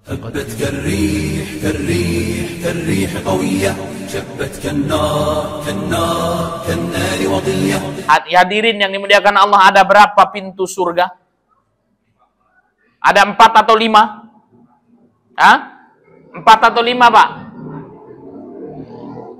هبت كالريح كالريح كالريح قوية شبت كالنار وضية. Hadirin yang dimuliakan Allah, ada berapa pintu surga? Ada 4 atau 5? Hah? 4 atau 5, Pak?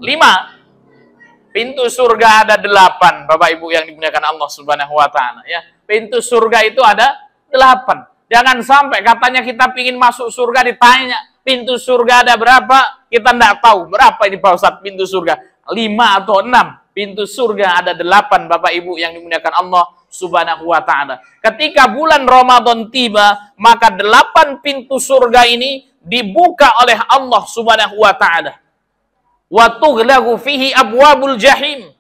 5. Pintu surga ada 8, Bapak Ibu yang dimuliakan Allah Subhanahu wa taala, ya. Pintu surga itu ada 8. Jangan sampai katanya kita pingin masuk surga, ditanya pintu surga ada berapa, kita tidak tahu berapa ini Pak Ustadz pintu surga, 5 atau 6. Pintu surga ada 8, Bapak Ibu yang dimuliakan Allah Subhanahu wa ta'ala. Ketika bulan Ramadan tiba, maka 8 pintu surga ini dibuka oleh Allah Subhanahu wa ta'ala. Wa tughlaqu fihi abwabul jahim.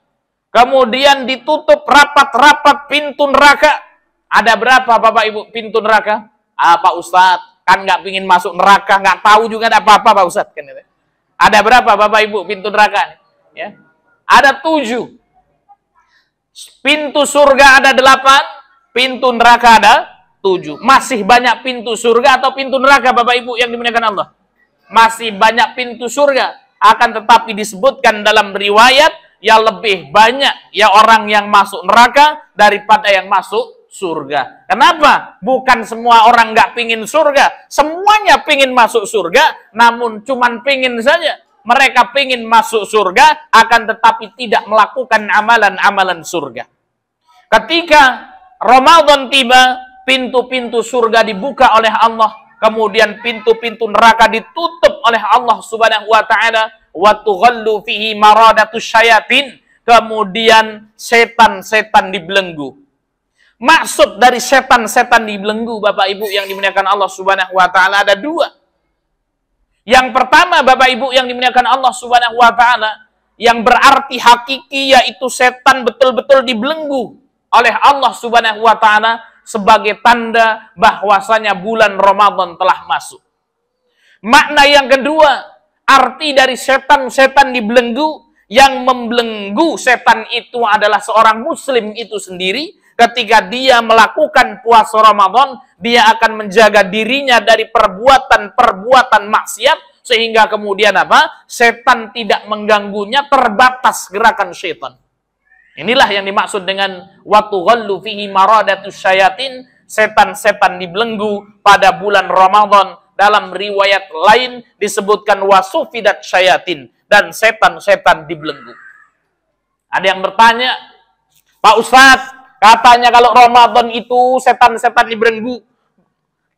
Kemudian ditutup rapat-rapat pintu neraka. Ada berapa Bapak Ibu pintu neraka? Pak Ustadz, kan nggak pingin masuk neraka, nggak tahu juga ada apa-apa Pak Ustadz. Kan, ada berapa Bapak Ibu pintu neraka? Ya. Ada 7. Pintu surga ada 8, pintu neraka ada 7. Masih banyak pintu surga atau pintu neraka Bapak Ibu yang dimuliakan Allah? Masih banyak pintu surga, akan tetapi disebutkan dalam riwayat yang lebih banyak ya orang yang masuk neraka daripada yang masuk surga. Kenapa? Bukan semua orang nggak pingin surga, semuanya pingin masuk surga, namun cuman pingin saja. Mereka pingin masuk surga, akan tetapi tidak melakukan amalan-amalan surga. Ketika Ramadan tiba, pintu-pintu surga dibuka oleh Allah, kemudian pintu-pintu neraka ditutup oleh Allah Subhanahu wa taala, wa tughallu fihi maradatus syayatin, kemudian setan-setan dibelenggu. Maksud dari setan-setan dibelenggu, Bapak Ibu yang dimuliakan Allah Subhanahu wa taala, ada 2. Yang pertama, Bapak Ibu yang dimuliakan Allah Subhanahu wa taala, yang berarti hakiki, yaitu setan betul-betul dibelenggu oleh Allah Subhanahu wa taala sebagai tanda bahwasanya bulan Ramadan telah masuk. Makna yang kedua, arti dari setan-setan dibelenggu, yang membelenggu setan itu adalah seorang muslim itu sendiri. Ketika dia melakukan puasa Ramadan, dia akan menjaga dirinya dari perbuatan-perbuatan maksiat, sehingga kemudian apa? Setan tidak mengganggunya, terbatas gerakan setan. Inilah yang dimaksud dengan wa tughallu fihi maradatus syayatin, setan-setan dibelenggu pada bulan Ramadan. Dalam riwayat lain disebutkan wasufidat syayatin, dan setan-setan dibelenggu. Ada yang bertanya, Pak Ustadz, katanya kalau Ramadan itu setan-setan dibelenggu.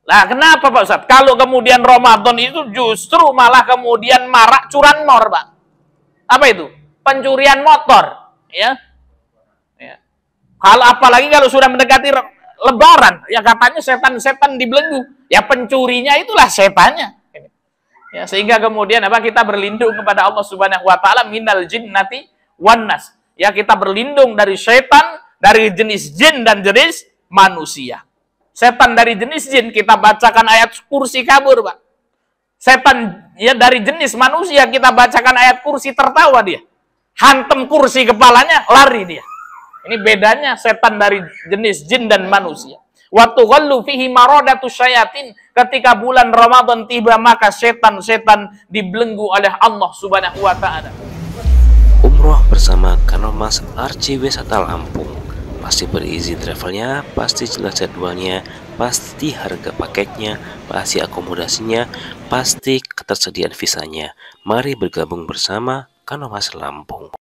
Nah, kenapa Pak Ustadz? Kalau kemudian Ramadan itu justru malah kemudian marak curanmor, Pak. Apa itu? Pencurian motor. Ya. Kalau apalagi kalau sudah mendekati Lebaran, ya katanya setan-setan dibelenggu. Ya pencurinya itulah setannya. Ya, sehingga kemudian apa? Kita berlindung kepada Allah Subhanahu wa taala minal jinnati wan nas. Ya, kita berlindung dari setan, dari jenis jin dan jenis manusia. Setan dari jenis jin, kita bacakan ayat kursi kabur, Pak. Setan ya dari jenis manusia, kita bacakan ayat kursi, tertawa dia. Hantem kursi kepalanya, lari dia. Ini bedanya setan dari jenis jin dan manusia. Wa tughallu fihi maradatus syayatin, ketika bulan Ramadan tiba, maka setan-setan dibelenggu oleh Allah Subhanahu wa taala. Umroh bersama Kanomas RC Wisata Lampung. Pasti berizin travelnya, pasti jelas jadwalnya, pasti harga paketnya, pasti akomodasinya, pasti ketersediaan visanya. Mari bergabung bersama Kanomas Lampung.